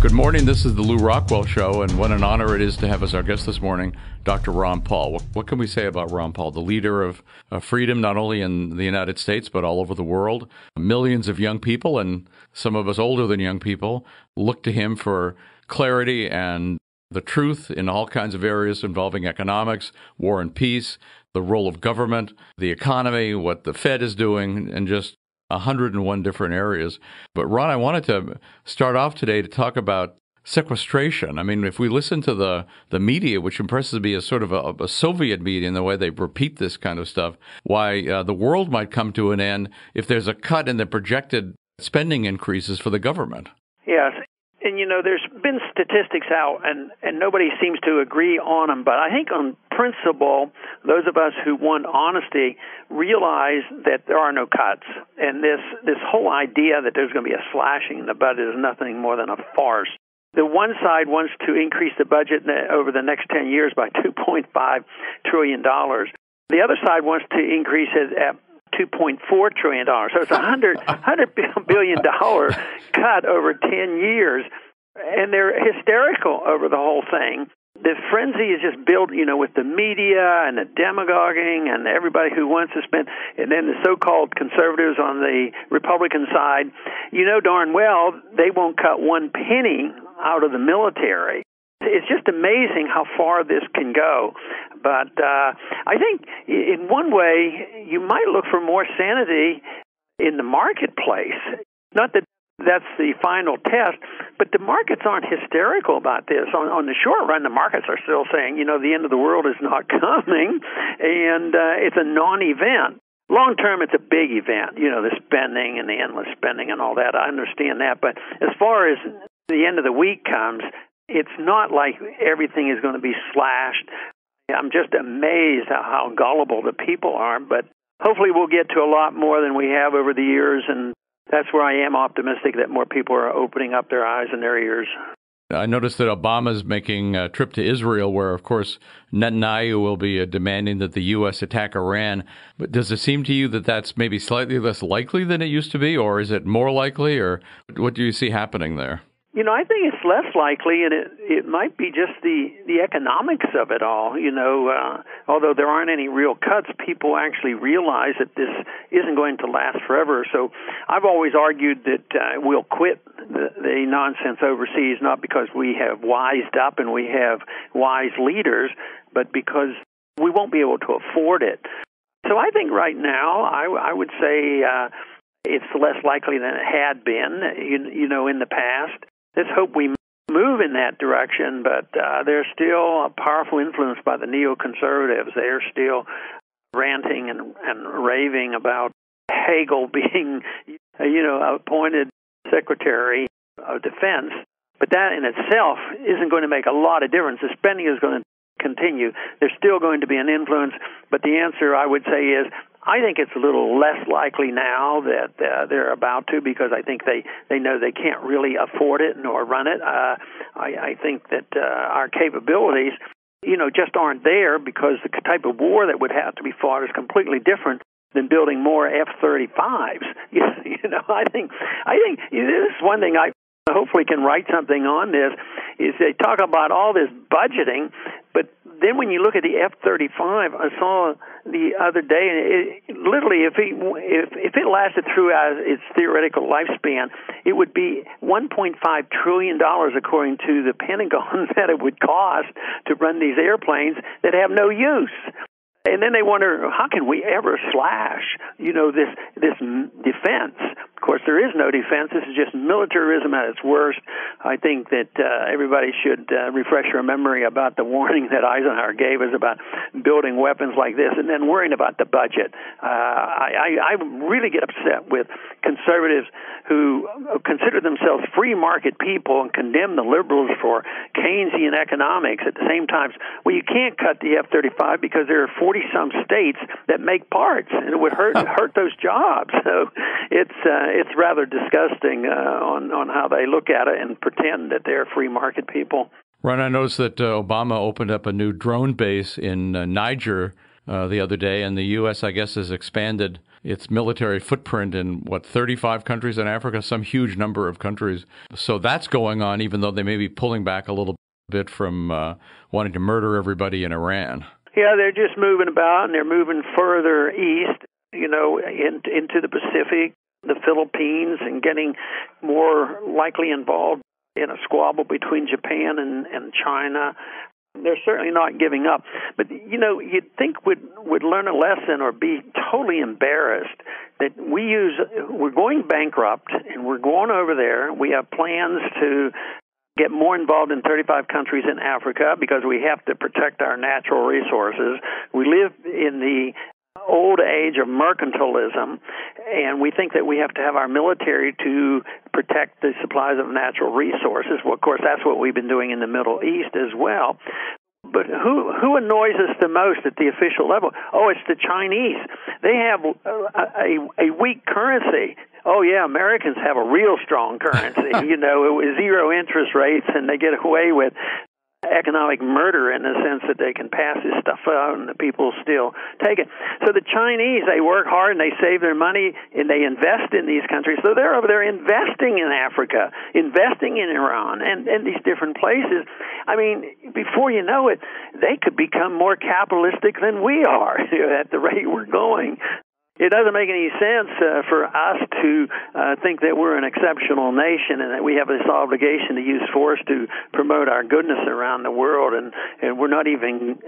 Good morning. This is the Lew Rockwell Show, and what an honor it is to have as our guest this morning Dr. Ron Paul. What can we say about Ron Paul, the leader of freedom not only in the United States but all over the world? Millions of young people, and some of us older than young people, look to him for clarity and the truth in all kinds of areas involving economics, war and peace, the role of government, the economy, what the Fed is doing, and just 101 different areas. But Ron, I wanted to start off today to talk about sequestration. I mean, if we listen to the media, which impresses me as sort of a Soviet media in the way they repeat this kind of stuff, why the world might come to an end if there's a cut in the projected spending increases for the government. Yes. And, there's been statistics out, and nobody seems to agree on them. But I think on principle, those of us who want honesty realize that there are no cuts. And this whole idea that there's going to be a slashing in the budget is nothing more than a farce. The one side wants to increase the budget over the next 10 years by $2.5 trillion. The other side wants to increase it at $2.4 trillion. So it's a $100 billion cut over 10 years. And they're hysterical over the whole thing. The frenzy is just built, with the media and the demagoguing and everybody who wants to spend, and then the so-called conservatives on the Republican side, darn well they won't cut one penny out of the military. It's just amazing how far this can go. But I think in one way you might look for more sanity in the marketplace. Not that that's the final test, but the markets aren't hysterical about this. On the short run, the markets are still saying, the end of the world is not coming, and it's a non-event. Long term, it's a big event, the spending and the endless spending and all that. I understand that. But as far as the end of the week comes, it's not like everything is going to be slashed. I'm just amazed at how gullible the people are. But hopefully we'll get to a lot more than we have over the years, and that's where I am optimistic that more people are opening up their eyes and their ears. I noticed that Obama's making a trip to Israel where, of course, Netanyahu will be demanding that the U.S. attack Iran. But does it seem to you that that's maybe slightly less likely than it used to be, or is it more likely, or what do you see happening there? I think it's less likely, and it might be just the economics of it all. Although there aren't any real cuts, people actually realize that this isn't going to last forever. So I've always argued that we'll quit the nonsense overseas, not because we have wised up and we have wise leaders, but because we won't be able to afford it. So I think right now I would say it's less likely than it had been, in the past. Let's hope we move in that direction, but there's still a powerful influence by the neoconservatives. They're still ranting and raving about Hagel being, appointed Secretary of Defense. But that in itself isn't going to make a lot of difference. The spending is going to continue. There's still going to be an influence, but the answer, I would say, is I think it's a little less likely now that they're about to, because I think they know they can't really afford it nor run it. I think that our capabilities, just aren't there, because the type of war that would have to be fought is completely different than building more F-35s. I think this is one thing I hopefully can write something on this, is they talk about all this budgeting, but then when you look at the F-35, I saw the other day, and literally if it lasted throughout its theoretical lifespan, it would be $1.5 trillion, according to the Pentagon, that it would cost to run these airplanes that have no use. And then they wonder, how can we ever slash, this defense? Of course, there is no defense. This is just militarism at its worst. I think that everybody should refresh their memory about the warning that Eisenhower gave us about building weapons like this and then worrying about the budget. I really get upset with conservatives who consider themselves free market people and condemn the liberals for Keynesian economics. At the same time, you can't cut the F-35 because there are 40-some states that make parts, and it would hurt those jobs. So it's rather disgusting on how they look at it and pretend that they're free market people. Ron, I noticed that Obama opened up a new drone base in Niger the other day, and the U.S., I guess, has expanded its military footprint in, 35 countries in Africa, some huge number of countries. So that's going on, even though they may be pulling back a little bit from wanting to murder everybody in Iran. Yeah, they're just moving about, and they're moving further east, into the Pacific, the Philippines, and getting more likely involved in a squabble between Japan and China. They're certainly not giving up. But, you'd think would learn a lesson or be totally embarrassed that we're going bankrupt, and we're going over there. We have plans to get more involved in 35 countries in Africa because we have to protect our natural resources. We live in the old age of mercantilism, and we think that we have to have our military to protect the supplies of natural resources. Well, of course, that's what we've been doing in the Middle East as well. But who annoys us the most at the official level? Oh, it's the Chinese. They have a weak currency. Oh, yeah, Americans have a real strong currency, with zero interest rates, and they get away with economic murder in the sense that they can pass this stuff out and the people still take it. So the Chinese, they work hard and they save their money and they invest in these countries. So they're over there investing in Africa, investing in Iran and these different places. I mean, before you know it, they could become more capitalistic than we are at the rate we're going. It doesn't make any sense for us to think that we're an exceptional nation and that we have this obligation to use force to promote our goodness around the world, and we're not even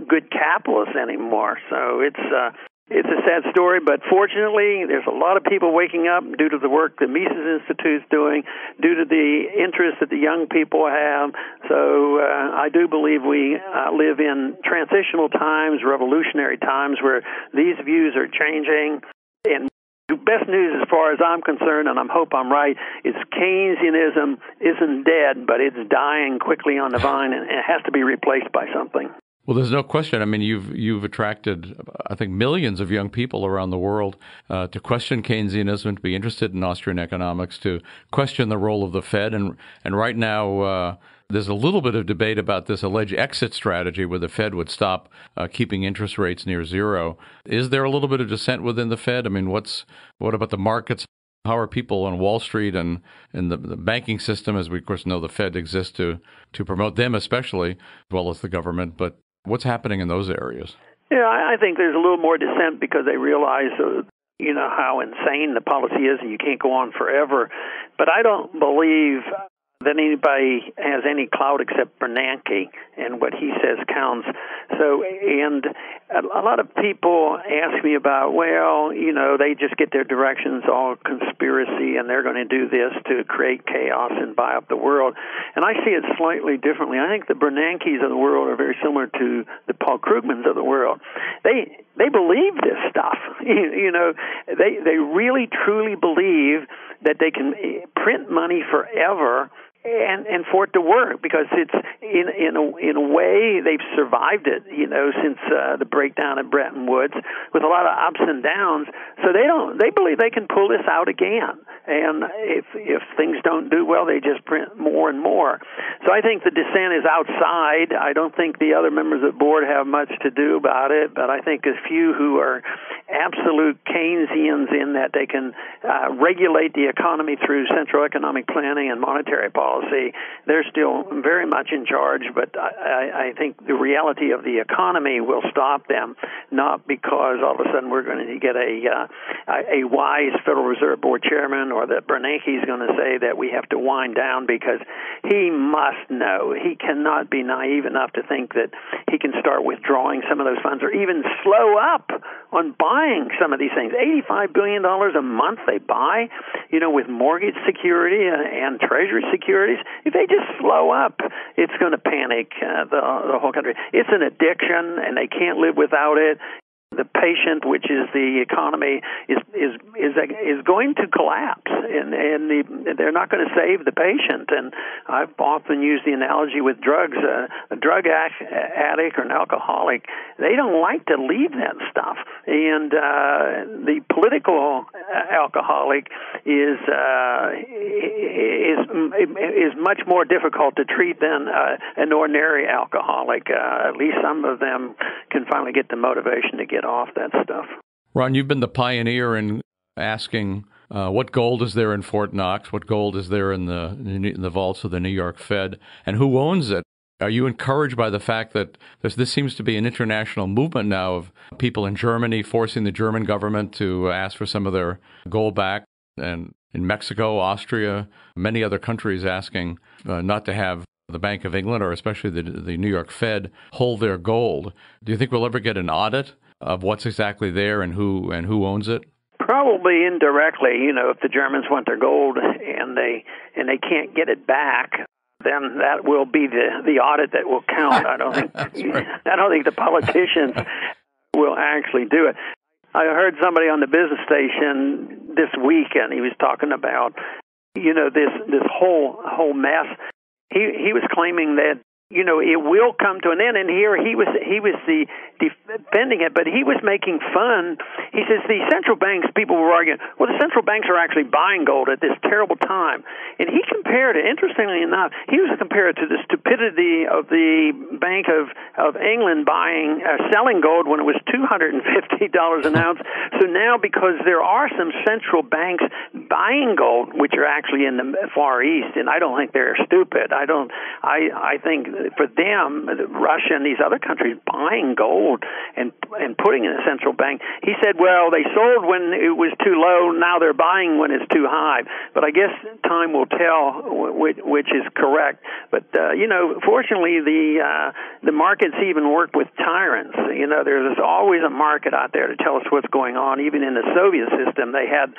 good capitalists anymore. So it's a sad story, but fortunately, there's a lot of people waking up due to the work the Mises Institute's doing, due to the interest that the young people have. So I do believe we live in transitional times, revolutionary times, where these views are changing. And the best news as far as I'm concerned, and I hope I'm right, is Keynesianism isn't dead, but it's dying quickly on the vine, and it has to be replaced by something. Well, there's no question. I mean, you've attracted, I think, millions of young people around the world to question Keynesianism, to be interested in Austrian economics, to question the role of the Fed. And right now, there's a little bit of debate about this alleged exit strategy where the Fed would stop keeping interest rates near zero. Is there a little bit of dissent within the Fed? I mean, what about the markets? How are people on Wall Street and the banking system, as we, of course, know the Fed exists to promote them especially, as well as the government, but what's happening in those areas? Yeah, I think there's a little more dissent because they realize, how insane the policy is and you can't go on forever. But I don't believe that anybody has any clout except Bernanke, and what he says counts. So, and a lot of people ask me about, they just get their directions all conspiracy, and they're going to do this to create chaos and buy up the world. And I see it slightly differently. I think the Bernankes of the world are very similar to the Paul Krugmans of the world. They believe this stuff. They really truly believe that they can print money forever and for it to work, because it's in a way they've survived it, since the breakdown of Bretton Woods, with a lot of ups and downs. So they believe they can pull this out again. And if things don't do well, they just print more and more. So I think the dissent is outside. I don't think the other members of the board have much to do about it, but I think a few who are absolute Keynesians in that they can regulate the economy through central economic planning and monetary policy, they're still very much in charge. But I think the reality of the economy will stop them, not because all of a sudden we're going to get a wise Federal Reserve Board chairman, or that Bernanke is going to say that we have to wind down, because he must know. He cannot be naive enough to think that he can start withdrawing some of those funds, or even slow up on buying some of these things. $85 billion a month they buy, with mortgage security and treasury securities. If they just slow up, it's going to panic the whole country. It's an addiction, and they can't live without it. the patient, which is the economy, is going to collapse, and they're not going to save the patient. And I've often used the analogy with drugs. A drug addict or an alcoholic, they don't like to leave that stuff. And the political alcoholic is much more difficult to treat than an ordinary alcoholic. At least some of them can finally get the motivation to get off that stuff. Ron, you've been the pioneer in asking what gold is there in Fort Knox, what gold is there in the vaults of the New York Fed, and who owns it. Are you encouraged by the fact that this seems to be an international movement now of people in Germany forcing the German government to ask for some of their gold back, and in Mexico, Austria, many other countries asking not to have the Bank of England, or especially the New York Fed, hold their gold? Do you think we'll ever get an audit of what's exactly there and who owns it? Probably indirectly. If the Germans want their gold and they can't get it back, then that will be the audit that will count. I don't think I don't think the politicians will actually do it. I heard somebody on the business station this week, and he was talking about this whole mess. He was claiming that it will come to an end, and here he was defending it, but he was making fun. He says the central banks, people were arguing, well, the central banks are actually buying gold at this terrible time. And he compared it, interestingly enough, he was compared to the stupidity of the Bank of England selling gold when it was $250 an ounce. So now, because there are some central banks buying gold, which are actually in the Far East, and I don't think they're stupid. I think for them, Russia and these other countries buying gold and putting in a central bank. He said, well, they sold when it was too low. Now they're buying when it's too high. But I guess time will tell which is correct. But fortunately, the markets even work with tyrants. There's always a market out there to tell us what's going on. Even in the Soviet system, they had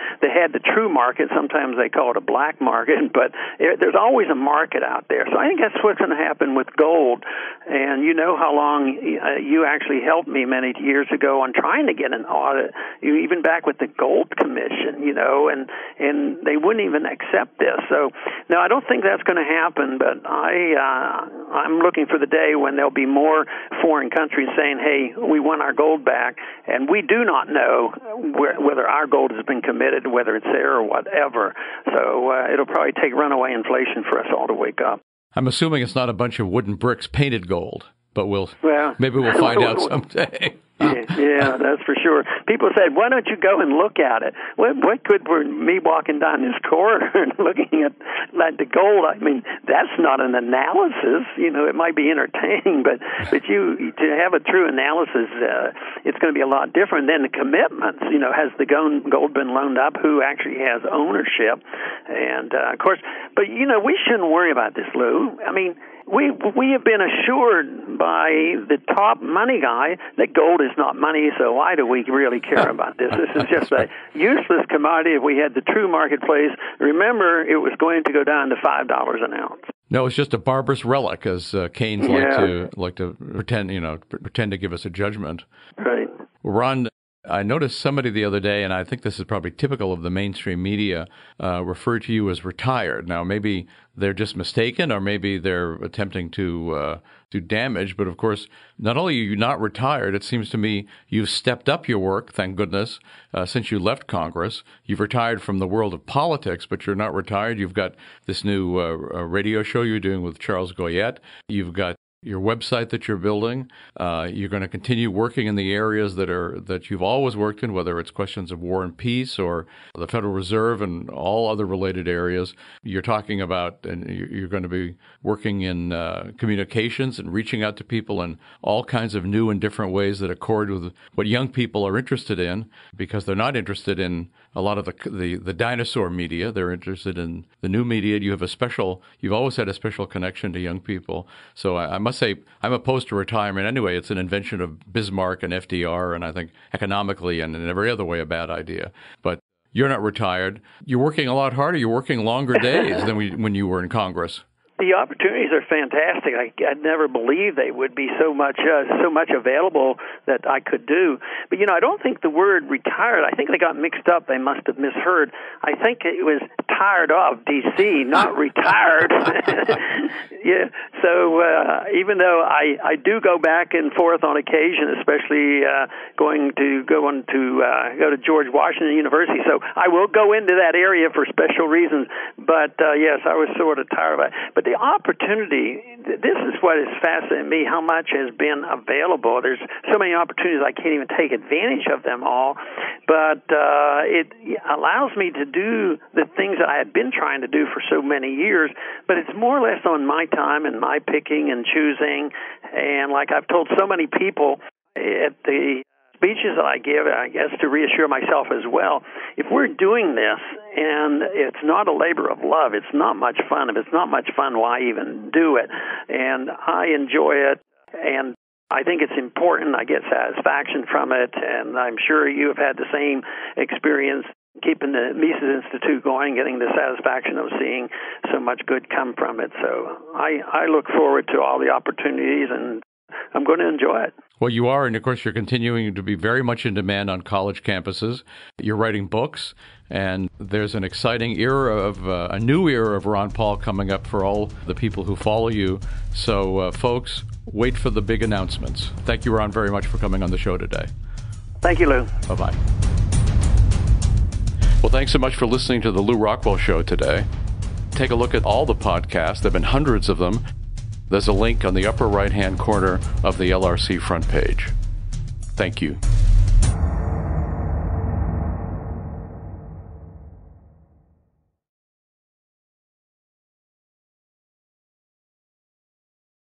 the true market. Sometimes they call it a black market, but there's always a market out there. So I think that's what's going to happen with gold. And you know how long you actually helped me many years ago on trying to get an audit, even back with the Gold Commission, and they wouldn't even accept this. So, no, I don't think that's going to happen, but I'm looking for the day when there'll be more foreign countries saying, hey, we want our gold back, and we do not know whether our gold has been committed, whether it's there or whatever. So it'll probably take runaway inflation for us all to wake up. I'm assuming it's not a bunch of wooden bricks painted gold, but maybe we'll find out someday. Yeah, that's for sure. People said, why don't you go and look at it? What good for me walking down this corridor and looking at the gold? I mean, that's not an analysis. It might be entertaining, but to have a true analysis, it's going to be a lot different than the commitments. Has the gold been loaned up? Who actually has ownership? And, of course, but, we shouldn't worry about this, Lou. I mean, we have been assured by the top money guy that gold is not money, so why do we really care about this? This is just a useless commodity. If we had the true marketplace, remember, it was going to go down to $5 an ounce. No, it's just a barbarous relic, as Keynes like to pretend to give us a judgment. Right. Ron, I noticed somebody the other day, and I think this is probably typical of the mainstream media, referred to you as retired. Now, maybe they're just mistaken, or maybe they're attempting to do damage. But, of course, not only are you not retired, it seems to me you've stepped up your work, thank goodness, since you left Congress. You've retired from the world of politics, but you're not retired. You've got this new radio show you're doing with Charles Goyette. You've got your website that you're building. You're going to continue working in the areas that you've always worked in, whether it's questions of war and peace or the Federal Reserve and all other related areas. You're talking about, and you're going to be working in communications and reaching out to people in all kinds of new and different ways that accord with what young people are interested in, because they're not interested in a lot of the dinosaur media. They're interested in the new media. You've always had a special connection to young people. So I must say, I'm opposed to retirement anyway. It's an invention of Bismarck and FDR, and I think economically and in every other way a bad idea. But you're not retired. You're working a lot harder. You're working longer days than when you were in Congress. The opportunities are fantastic. I'd never believed they would be so much available that I could do. But, I don't think the word retired, I think they got mixed up. They must have misheard. I think it was tired of D.C., not retired. Yeah. So even though I do go back and forth on occasion, especially go to George Washington University, so I will go into that area for special reasons. But yes, I was sort of tired of it. But the opportunity, this is what is fascinating me, how much has been available. There's so many opportunities I can't even take advantage of them all. But it allows me to do the things that I had been trying to do for so many years. But it's more or less on my time and my picking and choosing. And like I've told so many people at the speeches that I give, I guess to reassure myself as well, if we're doing this and it's not a labor of love, it's not much fun. If it's not much fun, why even do it? And I enjoy it, and I think it's important. I get satisfaction from it, and I'm sure you have had the same experience keeping the Mises Institute going, getting the satisfaction of seeing so much good come from it. So I look forward to all the opportunities, and I'm going to enjoy it. Well, you are, and of course, you're continuing to be very much in demand on college campuses. You're writing books, and there's an exciting a new era of Ron Paul coming up for all the people who follow you. So, folks, wait for the big announcements. Thank you, Ron, very much for coming on the show today. Thank you, Lew. Bye-bye. Well, thanks so much for listening to the Lew Rockwell Show today. Take a look at all the podcasts. There have been hundreds of them. There's a link on the upper right-hand corner of the LRC front page. Thank you.